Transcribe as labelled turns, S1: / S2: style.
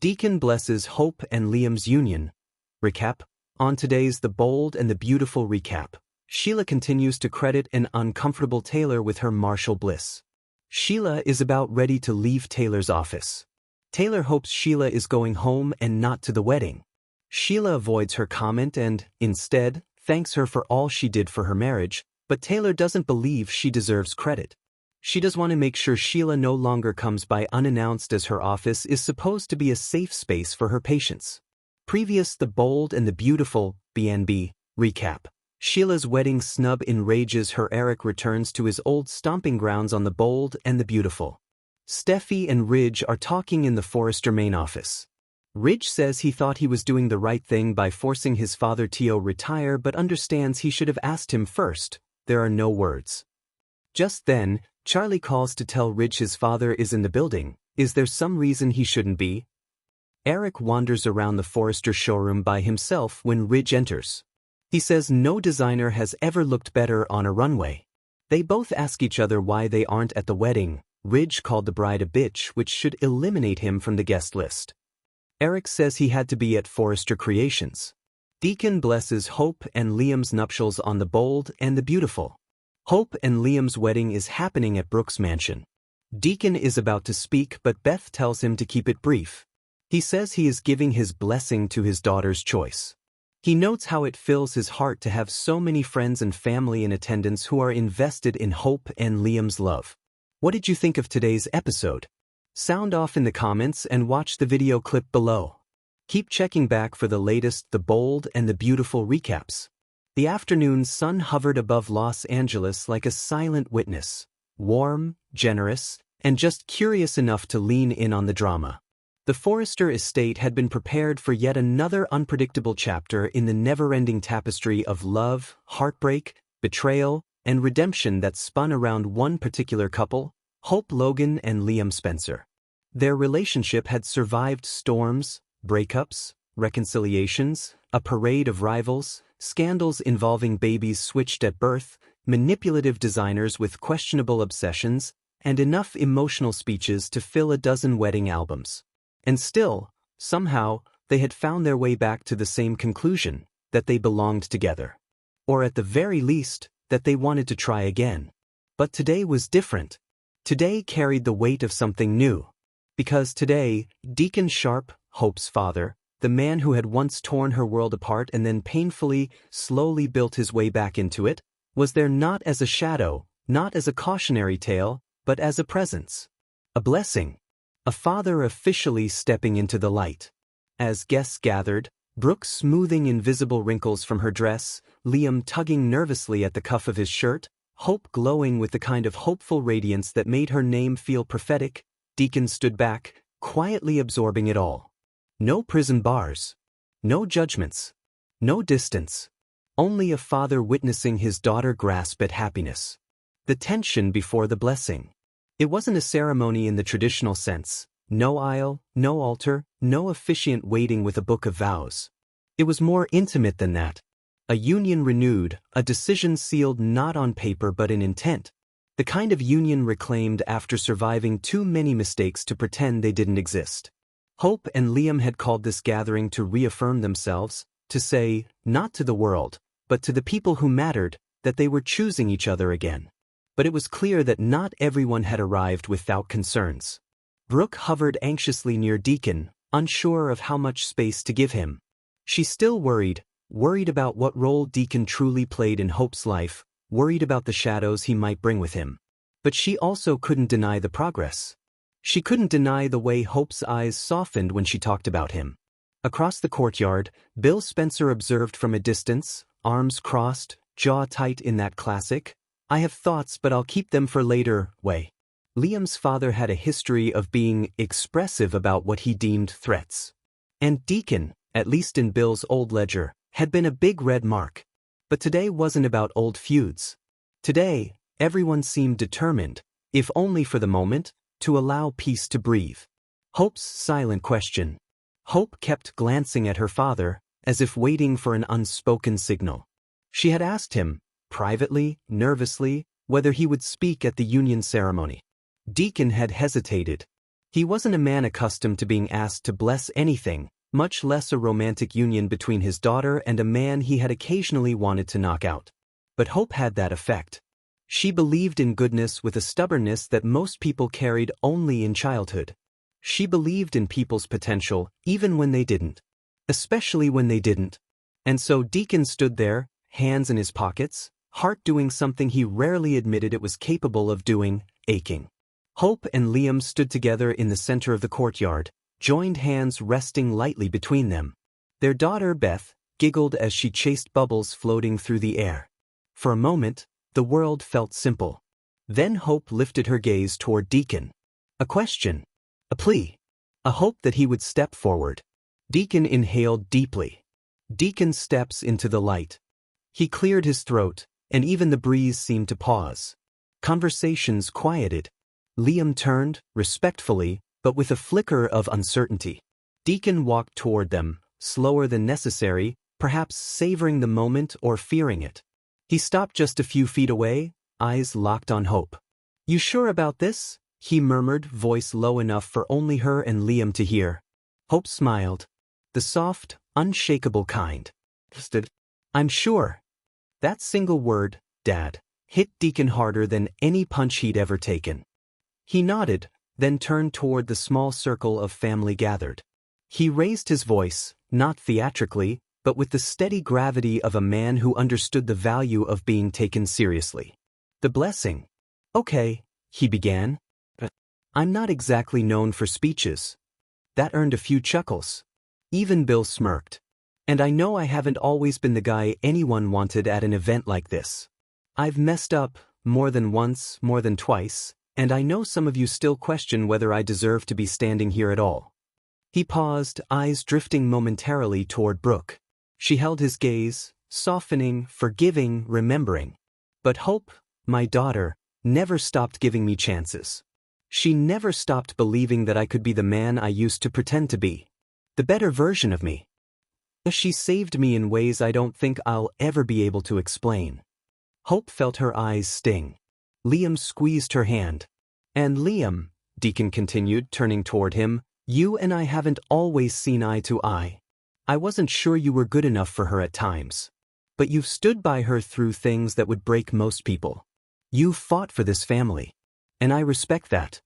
S1: Deacon blesses Hope and Liam's union. Recap. On today's The Bold and the Beautiful recap, Sheila continues to credit an uncomfortable Taylor with her marital bliss. Sheila is about ready to leave Taylor's office. Taylor hopes Sheila is going home and not to the wedding. Sheila avoids her comment and, instead, thanks her for all she did for her marriage, but Taylor doesn't believe she deserves credit. She does want to make sure Sheila no longer comes by unannounced, as her office is supposed to be a safe space for her patients. Previous The Bold and the Beautiful, BNB, recap. Sheila's wedding snub enrages her. Eric returns to his old stomping grounds on The Bold and the Beautiful. Steffi and Ridge are talking in the Forrester main office. Ridge says he thought he was doing the right thing by forcing his father to retire, but understands he should have asked him first. There are no words. Just then, Charlie calls to tell Ridge his father is in the building. Is there some reason he shouldn't be? Eric wanders around the Forrester showroom by himself when Ridge enters. He says no designer has ever looked better on a runway. They both ask each other why they aren't at the wedding. Ridge called the bride a bitch, which should eliminate him from the guest list. Eric says he had to be at Forrester Creations. Deacon blesses Hope and Liam's nuptials on The Bold and the Beautiful. Hope and Liam's wedding is happening at Brooke's mansion. Deacon is about to speak, but Beth tells him to keep it brief. He says he is giving his blessing to his daughter's choice. He notes how it fills his heart to have so many friends and family in attendance who are invested in Hope and Liam's love. What did you think of today's episode? Sound off in the comments and watch the video clip below. Keep checking back for the latest The Bold and the Beautiful recaps. The afternoon sun hovered above Los Angeles like a silent witness, warm, generous, and just curious enough to lean in on the drama. The Forrester estate had been prepared for yet another unpredictable chapter in the never-ending tapestry of love, heartbreak, betrayal, and redemption that spun around one particular couple, Hope Logan and Liam Spencer. Their relationship had survived storms, breakups, reconciliations, a parade of rivals, scandals involving babies switched at birth, manipulative designers with questionable obsessions, and enough emotional speeches to fill a dozen wedding albums. And still, somehow, they had found their way back to the same conclusion, that they belonged together. Or at the very least, that they wanted to try again. But today was different. Today carried the weight of something new. Because today, Deacon Sharp, Hope's father, the man who had once torn her world apart and then painfully, slowly built his way back into it, was there not as a shadow, not as a cautionary tale, but as a presence. A blessing. A father officially stepping into the light. As guests gathered, Brooke smoothing invisible wrinkles from her dress, Liam tugging nervously at the cuff of his shirt, Hope glowing with the kind of hopeful radiance that made her name feel prophetic, Deacon stood back, quietly absorbing it all. No prison bars. No judgments. No distance. Only a father witnessing his daughter grasp at happiness. The tension before the blessing. It wasn't a ceremony in the traditional sense. No aisle, no altar, no officiant waiting with a book of vows. It was more intimate than that. A union renewed, a decision sealed not on paper but in intent. The kind of union reclaimed after surviving too many mistakes to pretend they didn't exist. Hope and Liam had called this gathering to reaffirm themselves, to say, not to the world, but to the people who mattered, that they were choosing each other again. But it was clear that not everyone had arrived without concerns. Brooke hovered anxiously near Deacon, unsure of how much space to give him. She still worried about what role Deacon truly played in Hope's life, worried about the shadows he might bring with him. But she also couldn't deny the progress. She couldn't deny the way Hope's eyes softened when she talked about him. Across the courtyard, Bill Spencer observed from a distance, arms crossed, jaw tight in that classic, "I have thoughts but I'll keep them for later" way. Liam's father had a history of being expressive about what he deemed threats. And Deacon, at least in Bill's old ledger, had been a big red mark. But today wasn't about old feuds. Today, everyone seemed determined, if only for the moment, to allow peace to breathe. Hope's silent question. Hope kept glancing at her father, as if waiting for an unspoken signal. She had asked him, privately, nervously, whether he would speak at the union ceremony. Deacon had hesitated. He wasn't a man accustomed to being asked to bless anything, much less a romantic union between his daughter and a man he had occasionally wanted to knock out. But Hope had that effect. She believed in goodness with a stubbornness that most people carried only in childhood. She believed in people's potential, even when they didn't. Especially when they didn't. And so Deacon stood there, hands in his pockets, heart doing something he rarely admitted it was capable of doing, aching. Hope and Liam stood together in the center of the courtyard, joined hands resting lightly between them. Their daughter, Beth, giggled as she chased bubbles floating through the air. For a moment, the world felt simple. Then Hope lifted her gaze toward Deacon. A question. A plea. A hope that he would step forward. Deacon inhaled deeply. Deacon steps into the light. He cleared his throat, and even the breeze seemed to pause. Conversations quieted. Liam turned, respectfully, but with a flicker of uncertainty. Deacon walked toward them, slower than necessary, perhaps savoring the moment or fearing it. He stopped just a few feet away, eyes locked on Hope. "You sure about this?" he murmured, voice low enough for only her and Liam to hear. Hope smiled. The soft, unshakable kind. "I'm sure." That single word, Dad, hit Deacon harder than any punch he'd ever taken. He nodded, then turned toward the small circle of family gathered. He raised his voice, not theatrically, but with the steady gravity of a man who understood the value of being taken seriously. "The blessing." "Okay," he began. "I'm not exactly known for speeches." That earned a few chuckles. Even Bill smirked. "And I know I haven't always been the guy anyone wanted at an event like this. I've messed up, more than once, more than twice, and I know some of you still question whether I deserve to be standing here at all." He paused, eyes drifting momentarily toward Brooke. She held his gaze, softening, forgiving, remembering. But Hope, my daughter, never stopped giving me chances. She never stopped believing that I could be the man I used to pretend to be. The better version of me. She saved me in ways I don't think I'll ever be able to explain. Hope felt her eyes sting. Liam squeezed her hand. "And Liam," Deacon continued, turning toward him, "you and I haven't always seen eye to eye. I wasn't sure you were good enough for her at times. But you've stood by her through things that would break most people. You fought for this family. And I respect that."